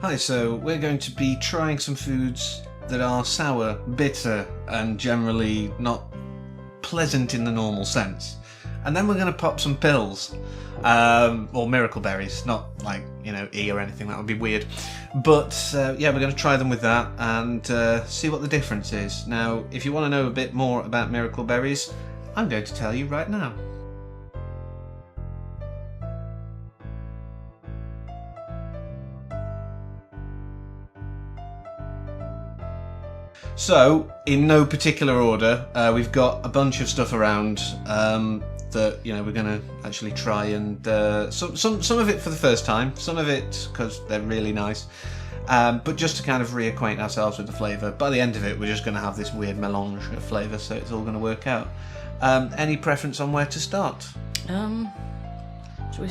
Hi, so we're going to be trying some foods that are sour, bitter, and generally not pleasant in the normal sense. And then we're going to pop some pills, or miracle berries, not like, E or anything, that would be weird. But yeah, we're going to try them with that and see what the difference is. Now, if you want to know a bit more about miracle berries, I'm going to tell you right now. So, in no particular order, we've got a bunch of stuff around that we're going to actually try, and some of it for the first time, some of it because they're really nice, but just to kind of reacquaint ourselves with the flavour. By the end of it, we're just going to have this weird melange of flavour, so it's all going to work out. Any preference on where to start? Shall we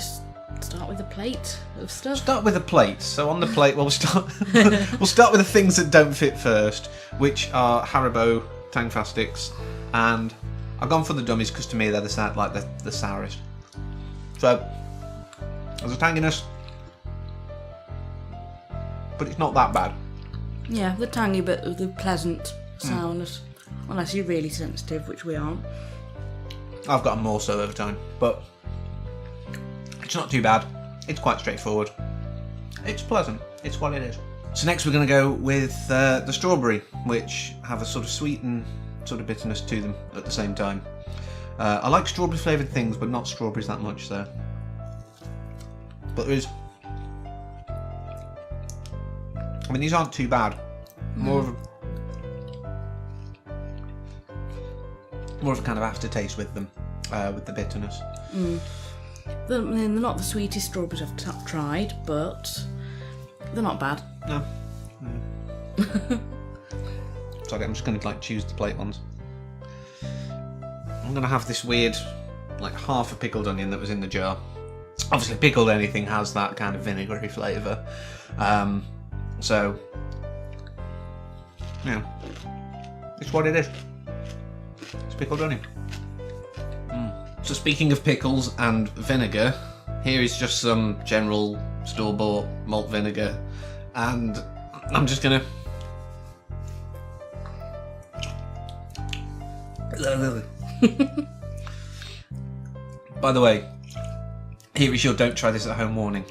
start with a plate of stuff? Start with a plate. So on the plate, we'll start with the things that don't fit first, which are Haribo Tangfastics, and I've gone for the dummies because to me they're the sourest. So there's a tanginess, but it's not that bad. Yeah, the tangy bit of the pleasant sourness, unless you're really sensitive, which we aren't. I've gotten more so over time, but it's not too bad. It's quite straightforward. It's pleasant. It's what it is. So next we're going to go with the strawberry, which have a sort of sweet and sort of bitterness to them at the same time. I like strawberry flavoured things, but not strawberries that much, so. But there is. I mean, these aren't too bad. More of a kind of aftertaste with them, with the bitterness. They're not the sweetest strawberries I've tried, but they're not bad. No. Sorry, I'm just going to choose the plate ones. I'm going to have this weird, half a pickled onion that was in the jar. Obviously, pickled anything has that kind of vinegary flavour. So, yeah, it's what it is. It's pickled onion. So speaking of pickles and vinegar, here is just some general store-bought malt vinegar, and I'm just gonna... By the way, here is your don't try this at home warning.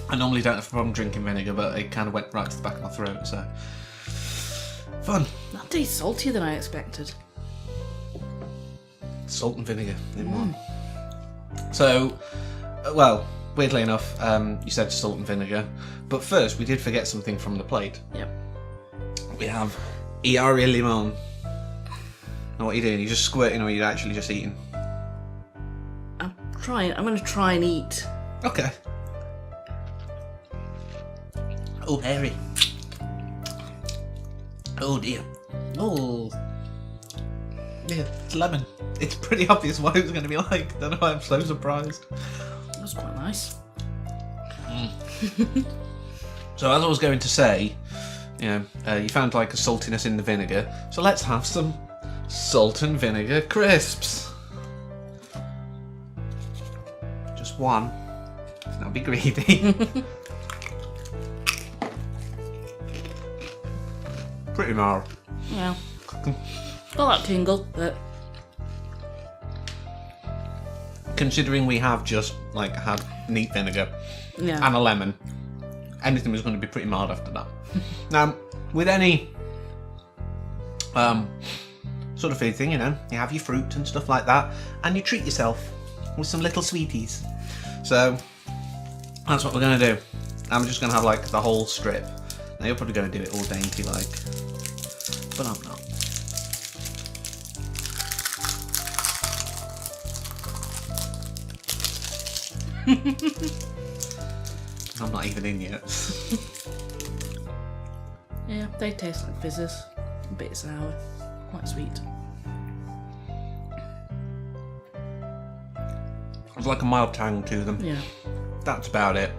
I normally don't have a problem drinking vinegar, but it kind of went right to the back of my throat, so... Fun. That tastes saltier than I expected. Salt and vinegar in one. So, well, weirdly enough, you said salt and vinegar, but first we did forget something from the plate. Yep. We have Iari limon. Now what are you doing? You're just squirting, or are you actually just eating? I'm going to try and eat. Okay. Oh, hairy. Oh dear. Oh. Yeah, it's lemon. It's pretty obvious what it was going to be like. Don't know why I'm so surprised. That was quite nice. So as I was going to say, you found a saltiness in the vinegar. So let's have some salt and vinegar crisps. Just one. Don't be greedy. Pretty mild. Yeah. Got that tingle, but... Considering we have just, had neat vinegar and a lemon, anything was going to be pretty mild after that. Now, with any sort of food thing, you have your fruit and stuff like that, and you treat yourself with some little sweeties. So, that's what we're going to do. I'm just going to have, the whole strip. Now, you're probably going to do it all dainty, but I'm not. I'm not even in yet. Yeah, they taste like fizzes. A bit sour. Quite sweet. There's a mild tang to them. Yeah. That's about it.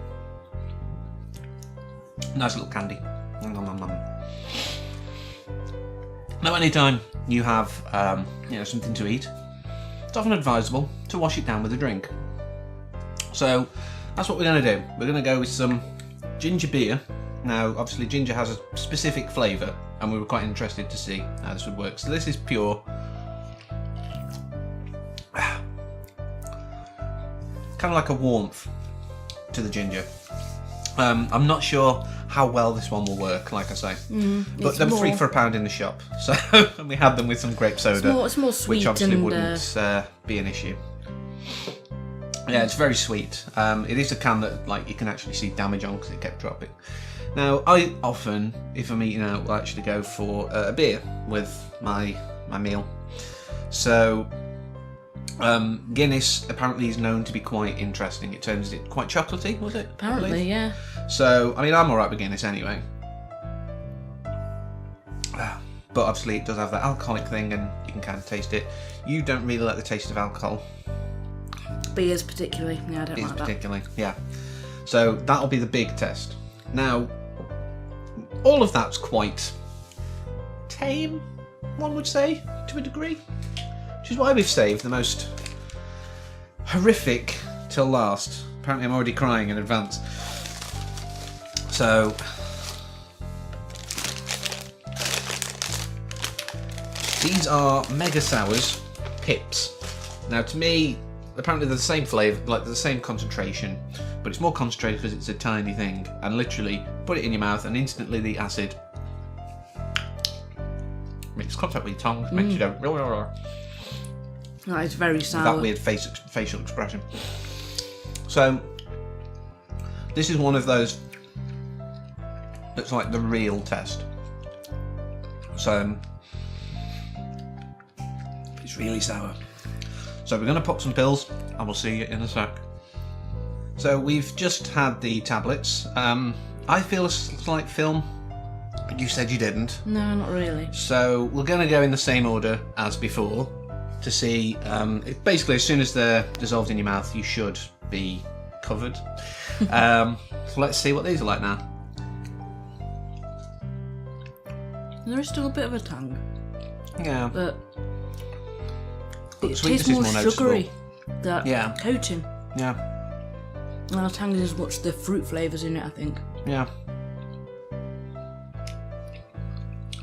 Nice little candy. Nom, nom, nom. Now, anytime you have something to eat, it's often advisable to wash it down with a drink. So that's what we're going to do. We're going to go with some ginger beer. Now, obviously, ginger has a specific flavour, and we were quite interested to see how this would work. So this is pure. Kind of like a warmth to the ginger. I'm not sure how well this one will work, like I say. But they're free for £1 in the shop. So and we had them with some grape soda, It's more sweet, which obviously and, wouldn't be an issue. Yeah, it's very sweet. It is a can that like you can actually see damage on because it kept dropping. Now, I often, if I'm eating out, will actually go for a beer with my meal. So Guinness apparently is known to be quite interesting. It turns it quite chocolatey, was it? Apparently, yeah. So, I mean, I'm alright with Guinness anyway. But obviously it does have that alcoholic thing and you can kind of taste it. You don't really like the taste of alcohol. Beers particularly, yeah, I don't like that. Particularly, yeah. So that'll be the big test. Now, all of that's quite tame, one would say, to a degree. Which is why we've saved the most horrific till last. Apparently I'm already crying in advance. So, these are Mega Sours Pips. Now to me, apparently they're the same flavour, like they're the same concentration, but it's more concentrated because it's a tiny thing. And literally, put it in your mouth and instantly the acid makes contact with your tongue, makes you go... That is very sour. That weird facial expression. So, this is one of those that's like the real test. So, it's really sour. So we're going to pop some pills and we'll see you in a sec. So we've just had the tablets. I feel a slight film, but you said you didn't. No, not really. So we're going to go in the same order as before to see, basically as soon as they're dissolved in your mouth, you should be covered. So let's see what these are like now. There is still a bit of a tang. Yeah. But the it sweetness tastes more is more noticeable. sugary, that coating. Yeah. And the tang is as much the fruit flavours in it, I think. Yeah.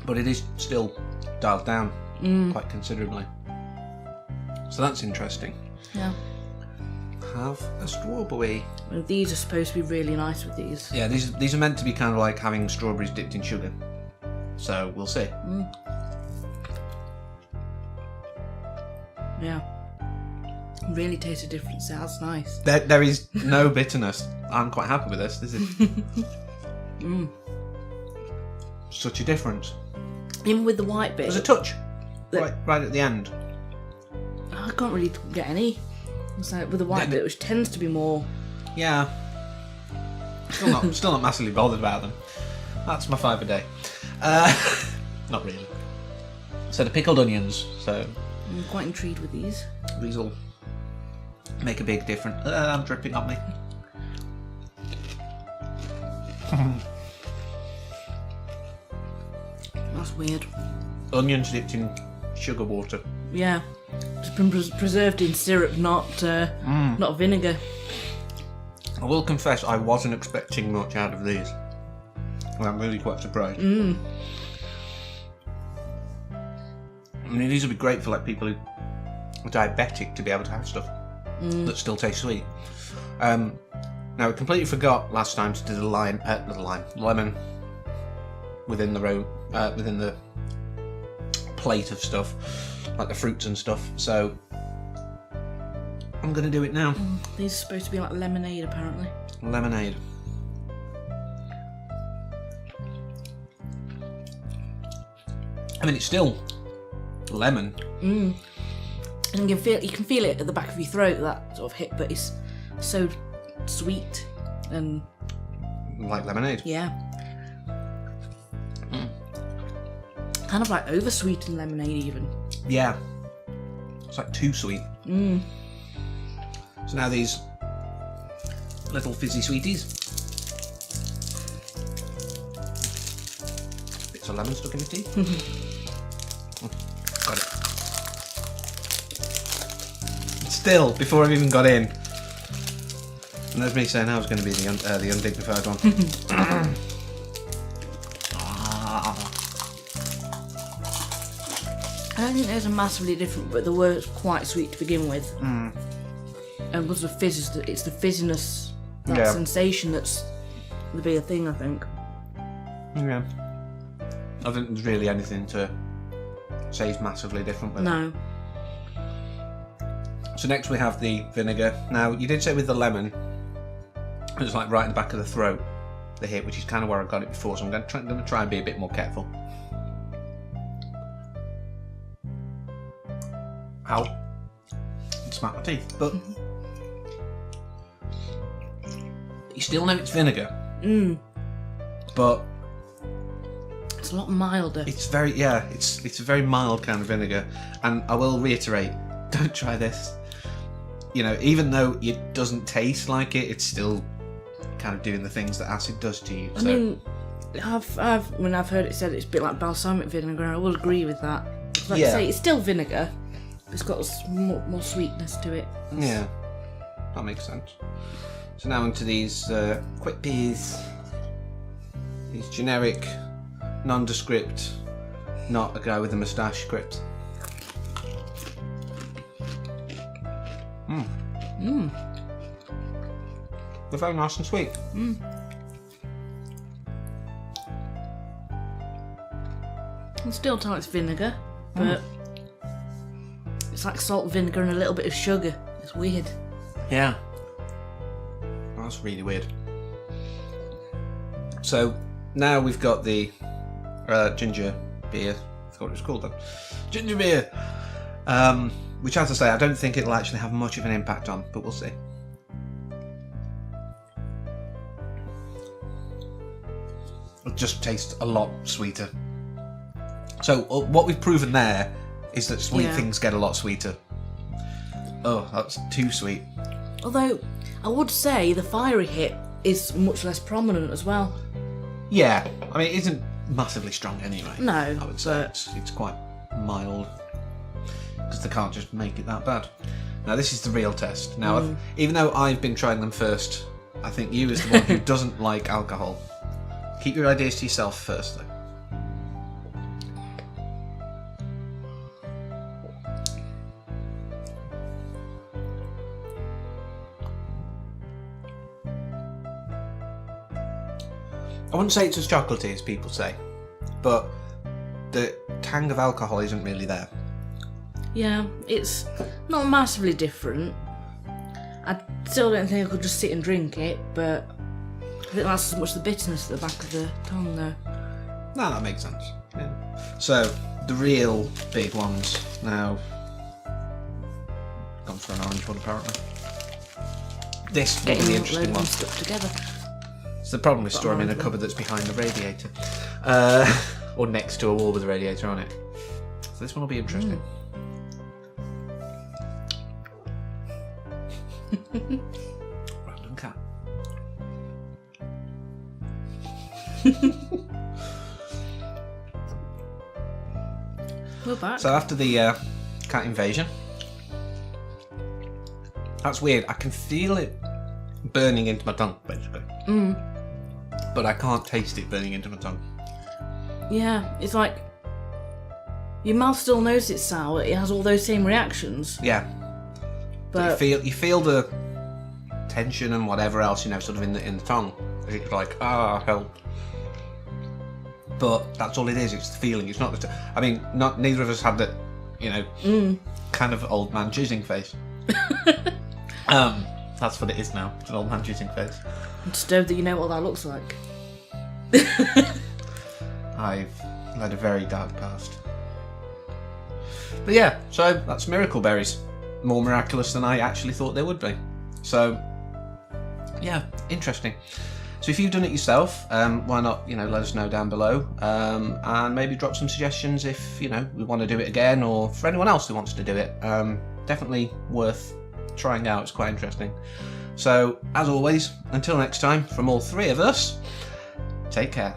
But it is still dialed down quite considerably. So that's interesting. Yeah. Have a strawberry. And these are supposed to be really nice with these. Yeah, these are meant to be kind of like having strawberries dipped in sugar. So we'll see. Yeah. Really tastes a difference. That's nice. There is no bitterness. I'm quite happy with this. This is such a difference. Even with the white bit. There's a touch right at the end. I can't really get any. It's like with the white bit, which tends to be more. Yeah. Still not massively bothered about them. That's my 5 a day. Not really. So the pickled onions. So I'm quite intrigued with these. these will make a big difference. I'm dripping on me. That's weird. Onions dipped in sugar water. Yeah. It's been preserved in syrup, not vinegar. I will confess I wasn't expecting much out of these. I'm really quite surprised. I mean, these would be great for like people who are diabetic to be able to have stuff that still tastes sweet. Now, we completely forgot last time to do the lemon within the plate of stuff, like the fruits and stuff. So I'm going to do it now. These are supposed to be like lemonade, apparently. Lemonade. I mean, it's still lemon. And you can feel it at the back of your throat, that sort of hit, but it's so sweet and Like lemonade. yeah. Kind of like over sweetened lemonade even. Yeah. It's like too sweet. So now these little fizzy sweeties. Bits of lemon stuck in the teeth. Got it. Still, before I've even got in, And there's me saying I was going to be the undignified one. I don't think those are massively different, but they were quite sweet to begin with. And because the fizz, it's the fizziness, that sensation that's the bigger thing, I think. Yeah. I don't think there's really anything to say is massively different with it. No. So next we have the vinegar. Now, you did say with the lemon, it was like right in the back of the throat, the hit, which is kind of where I got it before, so I'm going to try and be a bit more careful. Ow. It smacked my teeth, but you still know it's vinegar. But it's a lot milder. it's very, it's a very mild kind of vinegar. And I will reiterate, don't try this. You know, even though it doesn't taste like it, it's still kind of doing the things that acid does to you. I mean, I've heard it said it's a bit like balsamic vinegar, and I will agree with that. Like I say, it's still vinegar, but it's got more sweetness to it. Yeah, that makes sense. So now onto these quick peas. These generic, nondescript, not a guy with a moustache script. They're very nice and sweet. And still tell it's vinegar, but it's like salt, vinegar, and a little bit of sugar. It's weird. Yeah. That's really weird. So now we've got the ginger beer. I forgot what it was called then. Ginger beer. Which, as I say, I don't think it'll actually have much of an impact on, but we'll see. It just tastes a lot sweeter. So what we've proven there is that sweet things get a lot sweeter. Oh, that's too sweet. Although, I would say the fiery hit is much less prominent as well. Yeah, I mean, it isn't massively strong anyway. No, I would say it's quite mild, because they can't just make it that bad. Now this is the real test. Now, even though I've been trying them first, I think you, as the one who doesn't like alcohol, keep your ideas to yourself first, though. I wouldn't say it's as chocolatey as people say, but the tang of alcohol isn't really there. Yeah, it's not massively different. I still don't think I could just sit and drink it, but I think that's as much the bitterness at the back of the tongue, though. No, that makes sense. Yeah. So, the real big ones now. Gone for an orange one, apparently. This will be the interesting one. Stuck together. It's the problem with storing them in a cupboard that's behind the radiator. Or next to a wall with a radiator on it. So this one will be interesting. Random cat. We're back. So after the cat invasion, that's weird. I can feel it burning into my tongue, basically. But I can't taste it burning into my tongue. Yeah, it's like your mouth still knows it's sour. It has all those same reactions. Yeah. But you feel the tension and whatever else, you know, sort of in the tongue. It's like, help. But that's all it is. It's the feeling. It's not the. I mean, neither of us had that, you know, kind of old man jizzing face. That's what it is now. It's an old man jizzing face. I'm disturbed that you know what that looks like. I've led a very dark past. But yeah, so that's miracle berries. More miraculous than I actually thought they would be. So, yeah, interesting. So if you've done it yourself, why not, you know, let us know down below, and maybe drop some suggestions if, you know, we want to do it again, or for anyone else who wants to do it. Definitely worth trying out. It's quite interesting. So, as always, until next time, from all three of us, take care.